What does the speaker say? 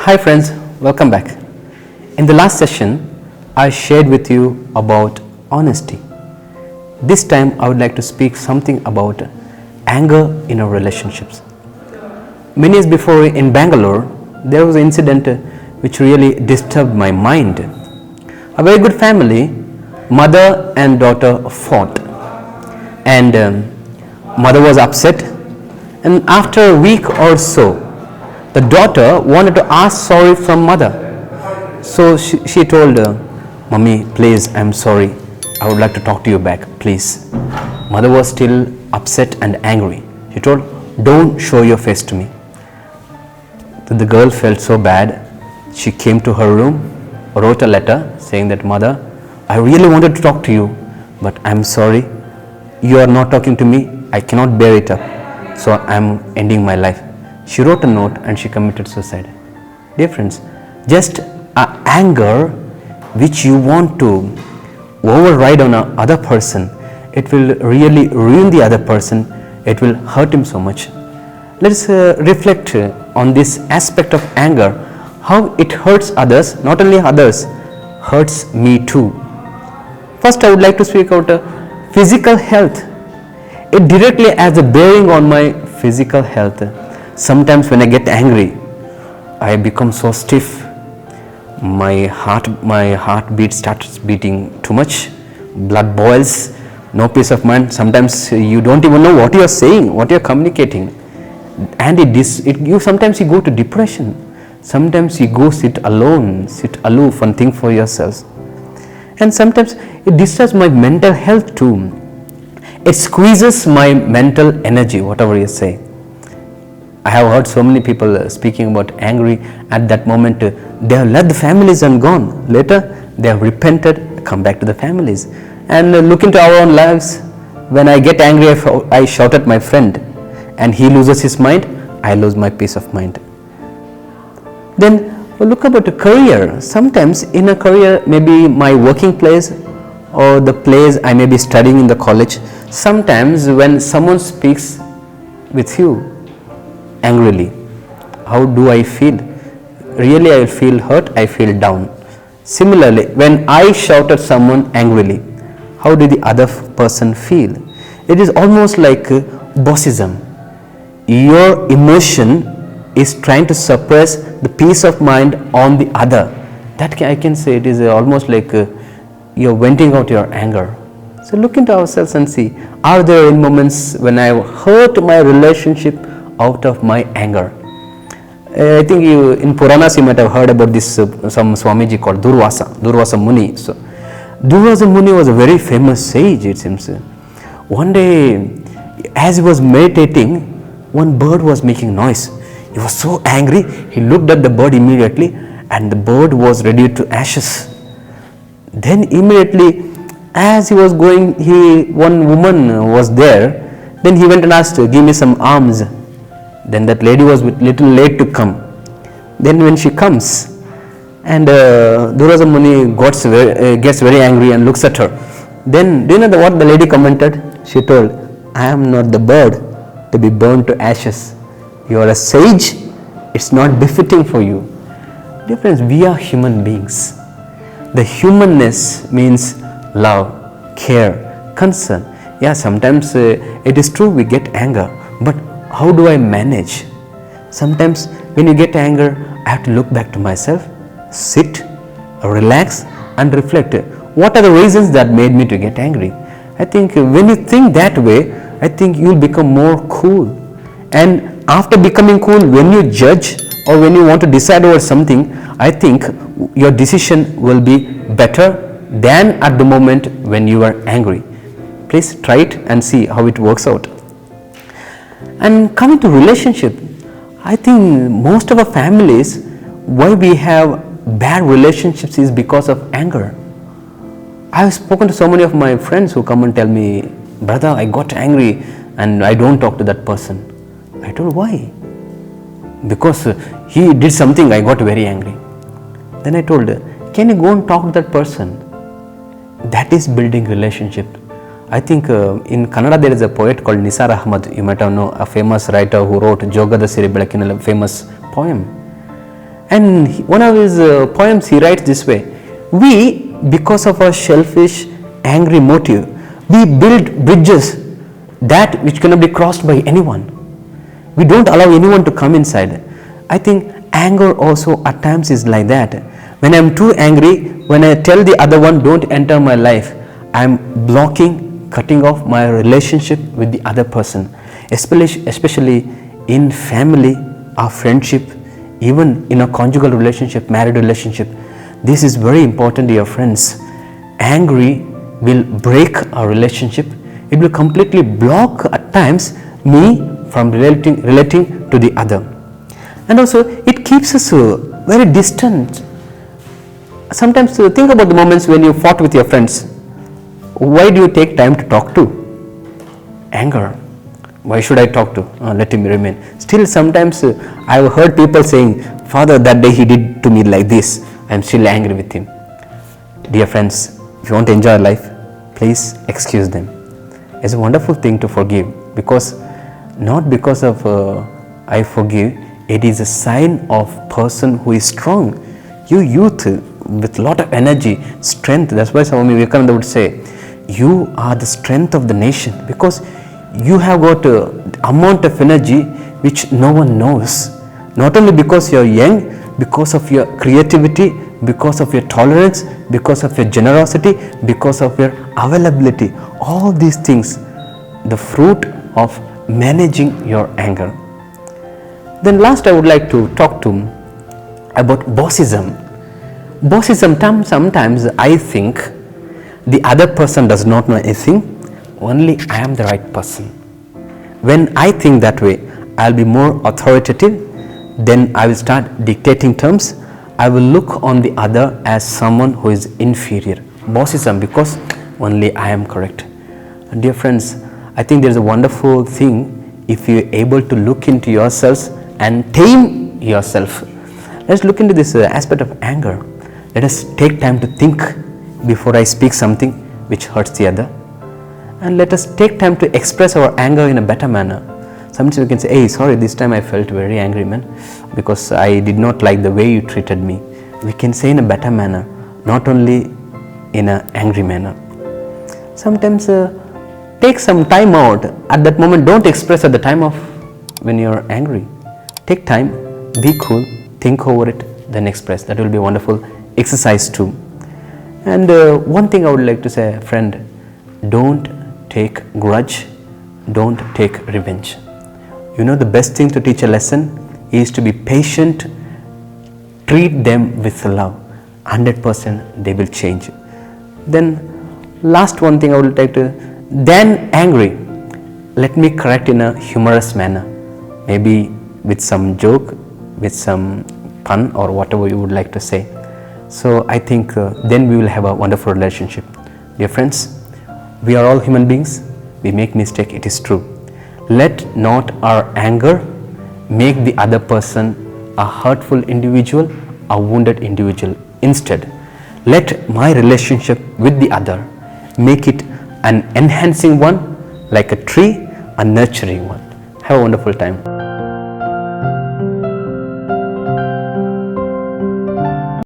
Hi friends, welcome back. In the last session, I shared with you about honesty. This time I would like to speak something about anger in our relationships. Many years before in Bangalore, there was an incident which really disturbed my mind. A very good family, mother and daughter fought, and mother was upset, and after a week or so, the daughter wanted to ask sorry from mother. So she told her, "Mummy, please, I'm sorry. I would like to talk to you back, please." Mother was still upset and angry. She told, "Don't show your face to me." The girl felt so bad. She came to her room, wrote a letter saying that, "Mother, I really wanted to talk to you, but I'm sorry. You are not talking to me. I cannot bear it up. So I'm ending my life." She wrote a note and she committed suicide. Dear friends, just anger which you want to override on another person, it will really ruin the other person. It will hurt him so much. Let's reflect on this aspect of anger, how it hurts others, not only others, hurts me too. First, I would like to speak about physical health. It directly has a bearing on my physical health. Sometimes when I get angry, I become so stiff. My heartbeat starts beating too much. Blood boils. No peace of mind. Sometimes you don't even know what you are saying, what you are communicating, and sometimes you go to depression. Sometimes you go sit alone, sit aloof and think for yourselves. And sometimes it disturbs my mental health too. It squeezes my mental energy, whatever you say. I have heard so many people speaking about angry. At that moment, they have left the families and gone. Later, they have repented, come back to the families. And look into our own lives. When I get angry, I shout at my friend, and he loses his mind, I lose my peace of mind. Then look about a career. Sometimes in a career, maybe my working place or the place I may be studying in the college, sometimes when someone speaks with you angrily, how do I feel? Really, I feel hurt, I feel down. Similarly, when I shout at someone angrily, how did the other person feel? It is almost like bossism. Your emotion is trying to suppress the peace of mind on the other. That I can say it is almost like you're venting out your anger. So look into ourselves and see, are there any moments when I hurt my relationship out of my anger? I think in Puranas you might have heard about this some Swamiji called Durvasa Muni. So Durvasa Muni was a very famous sage, it seems. One day, as he was meditating, one bird was making noise. He was so angry, he looked at the bird immediately, and the bird was reduced to ashes. Then immediately, as he was going, one woman was there. Then he went and asked, "Give me some alms." Then that lady was little late to come. Then when she comes, and Durvasa Muni gets very angry and looks at her. Then do you know what the lady commented? She told, "I am not the bird to be burned to ashes. You are a sage. It's not befitting for you." Dear friends, we are human beings. The humanness means love, care, concern. Yeah, sometimes it is true we get anger, but how do I manage? Sometimes when you get anger, I have to look back to myself, sit, relax and reflect. What are the reasons that made me to get angry? I think when you think that way, I think you will become more cool. And after becoming cool, when you judge or when you want to decide over something, I think your decision will be better than at the moment when you are angry. Please try it and see how it works out. And coming to relationship, I think most of our families, why we have bad relationships is because of anger. I have spoken to so many of my friends who come and tell me, "Brother, I got angry and I don't talk to that person." I told, "Why?" "Because he did something, I got very angry." Then I told, "Can you go and talk to that person?" That is building relationship. I think in Kannada there is a poet called Nisar Ahmad. You might have known, a famous writer who wrote Jogada Siri Belakkinalli, famous poem. And one of his poems, he writes this way: we, because of our selfish, angry motive, we build bridges that which cannot be crossed by anyone. We don't allow anyone to come inside. I think anger also at times is like that. When I'm too angry, when I tell the other one, don't enter my life, I'm blocking, cutting off my relationship with the other person, especially in family, our friendship, even in a conjugal relationship, married relationship. This is very important, dear friends. Angry will break our relationship. It will completely block at times me from relating to the other. And also it keeps us very distant. Sometimes think about the moments when you fought with your friends. Why do you take time to talk to? Anger. Why should I talk to? Let him remain. Still sometimes I've heard people saying, Father, that day he did to me like this. I'm still angry with him. Dear friends, if you want to enjoy life, please excuse them. It's a wonderful thing to forgive, because not because of I forgive, it is a sign of person who is strong. You youth with lot of energy, strength. That's why Swami Vivekananda would say, you are the strength of the nation, because you have got an amount of energy which no one knows. Not only because you are young, because of your creativity, because of your tolerance, because of your generosity, because of your availability. All these things, the fruit of managing your anger. Then last I would like to talk to about bossism. Bossism, sometimes I think the other person does not know anything, only I am the right person. When I think that way, I'll be more authoritative, then I will start dictating terms. I will look on the other as someone who is inferior. Bossism, because only I am correct. And dear friends, I think there's a wonderful thing if you're able to look into yourselves and tame yourself. Let's look into this aspect of anger. Let us take time to think before I speak something which hurts the other. And let us take time to express our anger in a better manner. Sometimes we can say, hey, sorry, this time I felt very angry, man, because I did not like the way you treated me. We can say in a better manner, not only in an angry manner. Sometimes take some time out. At that moment, don't express at the time of when you're angry. Take time, be cool, think over it, then express. That will be a wonderful exercise too. And one thing I would like to say, friend, don't take grudge, don't take revenge. You know, the best thing to teach a lesson is to be patient, treat them with love. 100% they will change. Then last one thing I would like to, then angry, let me correct in a humorous manner, maybe with some joke, with some pun or whatever you would like to say. So I think then we will have a wonderful relationship. Dear friends, we are all human beings. We make mistake, it is true. Let not our anger make the other person a hurtful individual, a wounded individual. Instead, let my relationship with the other make it an enhancing one, like a tree, a nurturing one. Have a wonderful time.